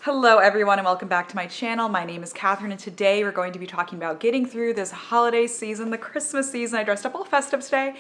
Hello everyone and welcome back to my channel. My name is Catherine and today we're going to be talking about getting through this holiday season, the Christmas season. I dressed up all festive today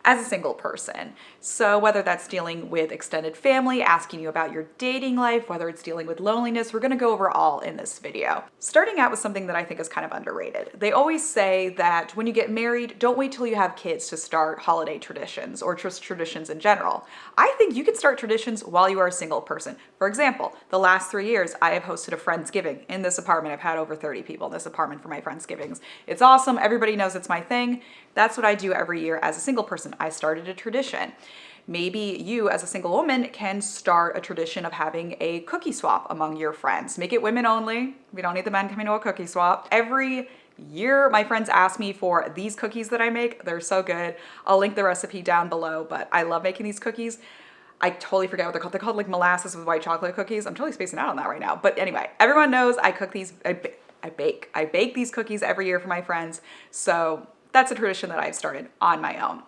as a single person. So whether that's dealing with extended family, asking you about your dating life, whether it's dealing with loneliness, we're gonna go over all in this video. Starting out with something that I think is kind of underrated. They always say that when you get married, don't wait till you have kids to start holiday traditions or just traditions in general. I think you can start traditions while you are a single person. For example, the last 3 years, I have hosted a Friendsgiving in this apartment. I've had over 30 people in this apartment for my Friendsgivings. It's awesome. Everybody knows it's my thing. That's what I do every year as a single person. I started a tradition. Maybe you as a single woman can start a tradition of having a cookie swap among your friends. Make it women only. We don't need the men coming to a cookie swap. Every year, my friends ask me for these cookies that I make. They're so good. I'll link the recipe down below, but I love making these cookies. I totally forget what they're called. They're called like molasses with white chocolate cookies. I'm totally spacing out on that right now. But anyway, everyone knows I cook these, I bake. I bake these cookies every year for my friends. So that's a tradition that I've started on my own.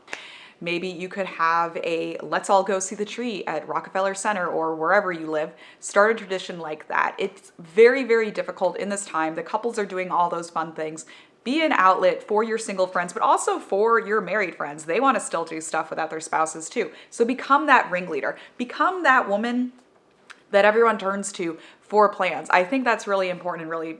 Maybe you could have a let's all go see the tree at Rockefeller Center or wherever you live. Start a tradition like that. It's very, very difficult in this time. The couples are doing all those fun things. Be an outlet for your single friends, but also for your married friends. They want to still do stuff without their spouses too. So become that ringleader. Become that woman that everyone turns to for plans. I think that's really important and really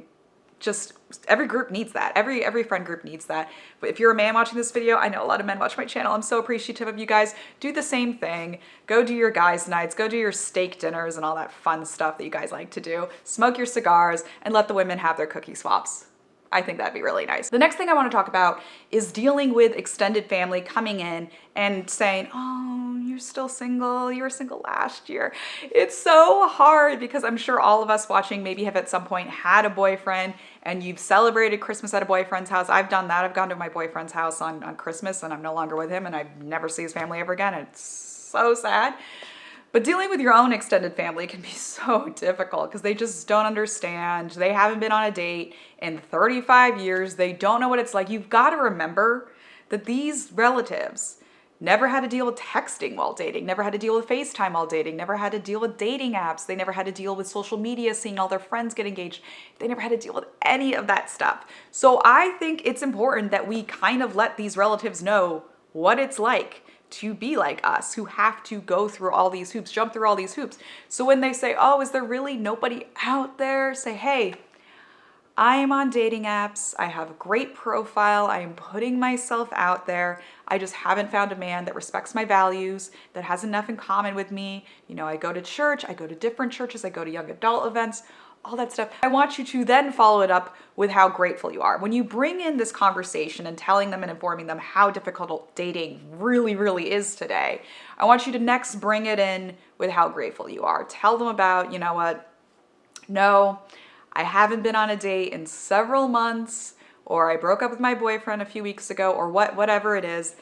just every group needs that. Every friend group needs that. But if you're a man watching this video, I know a lot of men watch my channel. I'm so appreciative of you guys. Do the same thing. Go do your guys' nights. Go do your steak dinners and all that fun stuff that you guys like to do. Smoke your cigars and let the women have their cookie swaps. I think that'd be really nice. The next thing I want to talk about is dealing with extended family coming in and saying, oh, you're still single. You were single last year. It's so hard because I'm sure all of us watching maybe have at some point had a boyfriend and you've celebrated Christmas at a boyfriend's house. I've done that. I've gone to my boyfriend's house on Christmas and I'm no longer with him and I never see his family ever again. It's so sad. But dealing with your own extended family can be so difficult because they just don't understand. They haven't been on a date in 35 years. They don't know what it's like. You've got to remember that these relatives never had to deal with texting while dating, never had to deal with FaceTime while dating, never had to deal with dating apps. They never had to deal with social media, seeing all their friends get engaged. They never had to deal with any of that stuff. So I think it's important that we kind of let these relatives know what it's like to be like us, who have to go through all these hoops, jump through all these hoops. So when they say, oh, is there really nobody out there? Say, hey, I am on dating apps. I have a great profile. I am putting myself out there. I just haven't found a man that respects my values, that has enough in common with me. You know, I go to church, I go to different churches, I go to young adult events, all that stuff. I want you to then follow it up with how grateful you are. When you bring in this conversation and telling them and informing them how difficult dating really, really is today, I want you to next bring it in with how grateful you are. Tell them about, you know what, no, I haven't been on a date in several months, or I broke up with my boyfriend a few weeks ago, or whatever it is.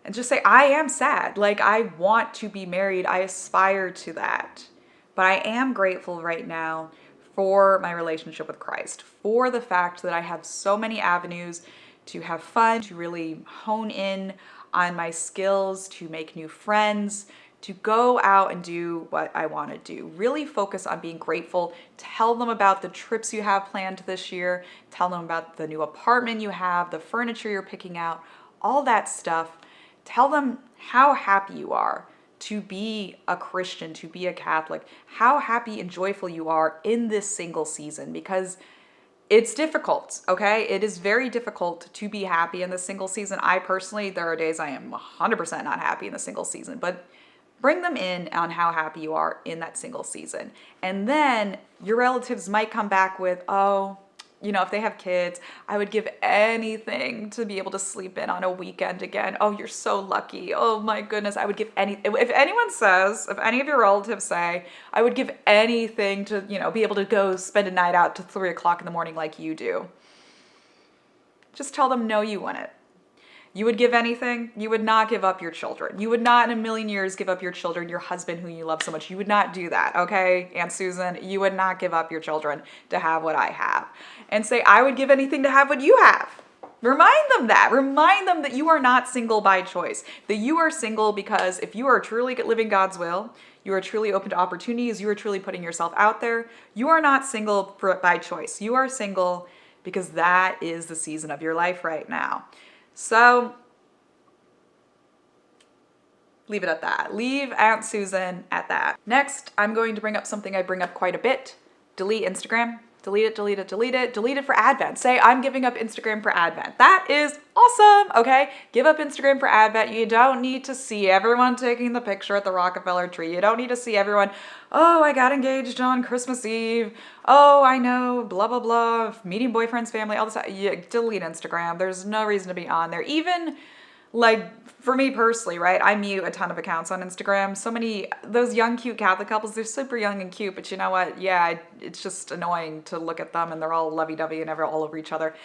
And just say, I am sad. Like, I want to be married. I aspire to that. But I am grateful right now for my relationship with Christ, for the fact that I have so many avenues to have fun, to really hone in on my skills, to make new friends, to go out and do what I want to do. Really focus on being grateful. Tell them about the trips you have planned this year. Tell them about the new apartment you have, the furniture you're picking out, all that stuff. Tell them how happy you are to be a Christian, to be a Catholic, how happy and joyful you are in this single season, because it's difficult, okay? It is very difficult to be happy in this single season. I personally, there are days I am 100% not happy in the single season, but bring them in on how happy you are in that single season. And then your relatives might come back with, oh, you know, if they have kids, I would give anything to be able to sleep in on a weekend again. Oh, you're so lucky. Oh my goodness, I would give anything. If anyone says, if any of your relatives say, I would give anything to, you know, be able to go spend a night out to 3 o'clock in the morning like you do, just tell them, no, you wouldn't. You would give anything. You would not give up your children. You would not in a million years give up your children, your husband who you love so much. You would not do that, okay? Aunt Susan, you would not give up your children to have what I have. And say, I would give anything to have what you have. Remind them that. Remind them that you are not single by choice, that you are single because if you are truly living God's will, You are truly open to opportunities. You are truly putting yourself out there. You are not single by choice. You are single because that is the season of your life right now. So leave it at that. Leave Aunt Susan at that. Next, I'm going to bring up something I bring up quite a bit. Delete Instagram. Delete it, delete it, delete it. Delete it for Advent. Say, I'm giving up Instagram for Advent. That is awesome, okay? Give up Instagram for Advent. You don't need to see everyone taking the picture at the Rockefeller tree. You don't need to see everyone, oh, I got engaged on Christmas Eve. Oh, I know, blah, blah, blah. Meeting boyfriend's family, all this. Yeah, delete Instagram. There's no reason to be on there. Even like for me personally, right? I mute a ton of accounts on Instagram. So many, those young, cute Catholic couples, they're super young and cute, but you know what? Yeah, it's just annoying to look at them and they're all lovey-dovey and all over each other.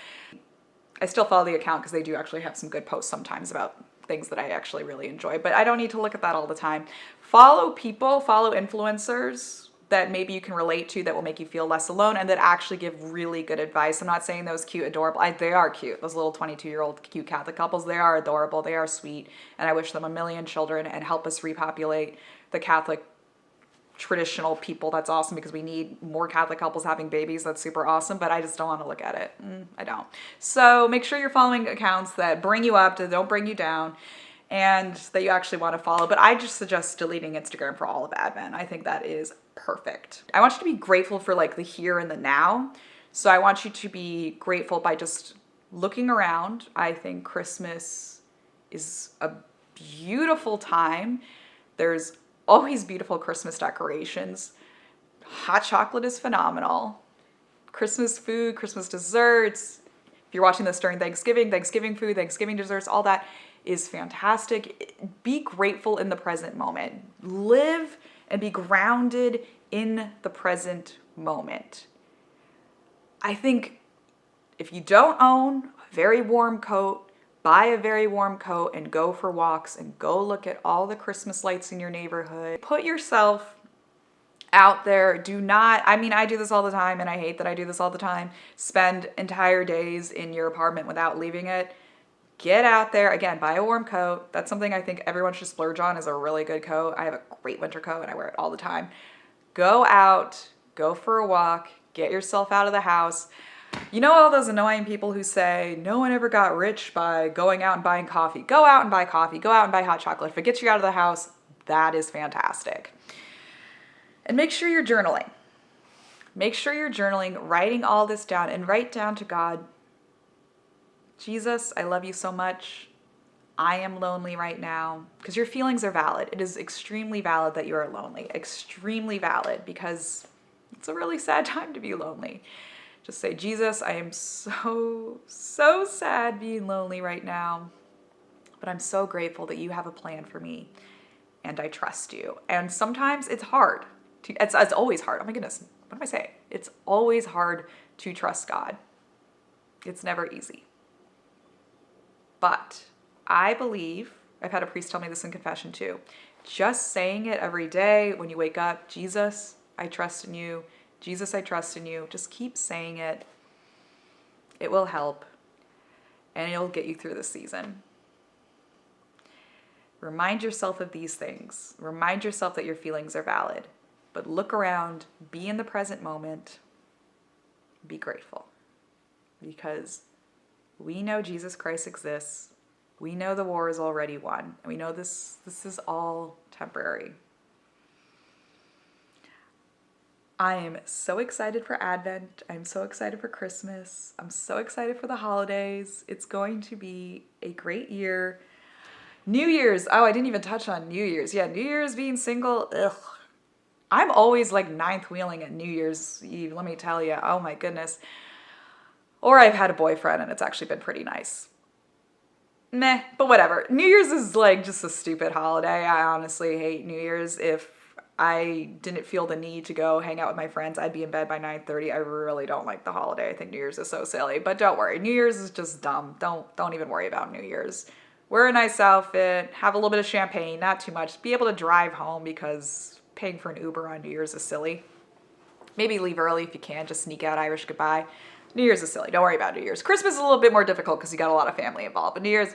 I still follow the account because they do actually have some good posts sometimes about things that I actually really enjoy, but I don't need to look at that all the time. Follow people, follow influencers that maybe you can relate to that will make you feel less alone and that actually give really good advice. I'm not saying those cute, adorable, they are cute. Those little 22-year-old cute Catholic couples, they are adorable, they are sweet, and I wish them a million children and help us repopulate the Catholic traditional people. That's awesome because we need more Catholic couples having babies. That's super awesome, but I just don't want to look at it. I don't. So make sure you're following accounts that bring you up, that don't bring you down, and that you actually want to follow. But I just suggest deleting Instagram for all of Advent. I think that is perfect. I want you to be grateful for like the here and the now. So I want you to be grateful by just looking around. I think Christmas is a beautiful time. There's always beautiful Christmas decorations. Hot chocolate is phenomenal. Christmas food, Christmas desserts. If you're watching this during Thanksgiving, Thanksgiving food, Thanksgiving desserts, all that is fantastic. Be grateful in the present moment. Live and be grounded in the present moment. I think if you don't own a very warm coat, buy a very warm coat and go for walks and go look at all the Christmas lights in your neighborhood. Put yourself out there. Do not, I mean, I do this all the time and I hate that I do this all the time. Spend entire days in your apartment without leaving it. Get out there. Again, buy a warm coat. That's something I think everyone should splurge on, is a really good coat. I have a great winter coat and I wear it all the time. Go out, go for a walk, get yourself out of the house. You know all those annoying people who say, no one ever got rich by going out and buying coffee. Go out and buy coffee. Go out and buy hot chocolate. If it gets you out of the house, that is fantastic. And make sure you're journaling. Make sure you're journaling, writing all this down, and write down to God, Jesus, I love you so much. I am lonely right now, because your feelings are valid. It is extremely valid that you are lonely. Extremely valid, because it's a really sad time to be lonely. Just say, Jesus, I am so sad being lonely right now, but I'm so grateful that you have a plan for me and I trust you. And sometimes it's hard. It's always hard. Oh my goodness, what am I saying? It's always hard to trust God. It's never easy. But I believe, I've had a priest tell me this in confession too, just saying it every day when you wake up, Jesus, I trust in you. Jesus, I trust in you. Just keep saying it. It will help. And it'll get you through the season. Remind yourself of these things. Remind yourself that your feelings are valid. But look around, be in the present moment, be grateful. Because we know Jesus Christ exists. We know the war is already won. And we know this is all temporary. I am so excited for Advent. I'm so excited for Christmas. I'm so excited for the holidays. It's going to be a great year. New Year's. Oh, I didn't even touch on New Year's. Yeah, New Year's being single. Ugh. I'm always like ninth wheeling at New Year's Eve, let me tell you. Oh my goodness. Or I've had a boyfriend and it's actually been pretty nice. Meh, but whatever. New Year's is like just a stupid holiday. I honestly hate New Year's. If I didn't feel the need to go hang out with my friends, I'd be in bed by 9:30. I really don't like the holiday. I think New Year's is so silly, but don't worry. New Year's is just dumb. Don't even worry about New Year's. Wear a nice outfit, have a little bit of champagne, not too much. Be able to drive home because paying for an Uber on New Year's is silly. Maybe leave early if you can, just sneak out Irish goodbye. New Year's is silly. Don't worry about New Year's. Christmas is a little bit more difficult because you got a lot of family involved, but New Year's,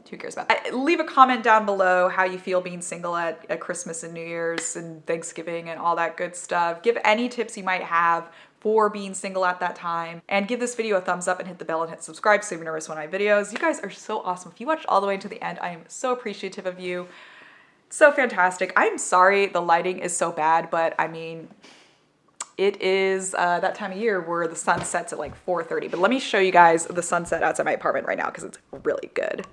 Who cares about that? Leave a comment down below how you feel being single at Christmas and New Year's and Thanksgiving and all that good stuff. Give any tips you might have for being single at that time. And give this video a thumbs up and hit the bell and hit subscribe so you never miss one of my videos. You guys are so awesome. If you watched all the way to the end, I am so appreciative of you. So fantastic. I'm sorry the lighting is so bad, but I mean, it is that time of year where the sun sets at like 4:30. But let me show you guys the sunset outside my apartment right now because it's really good.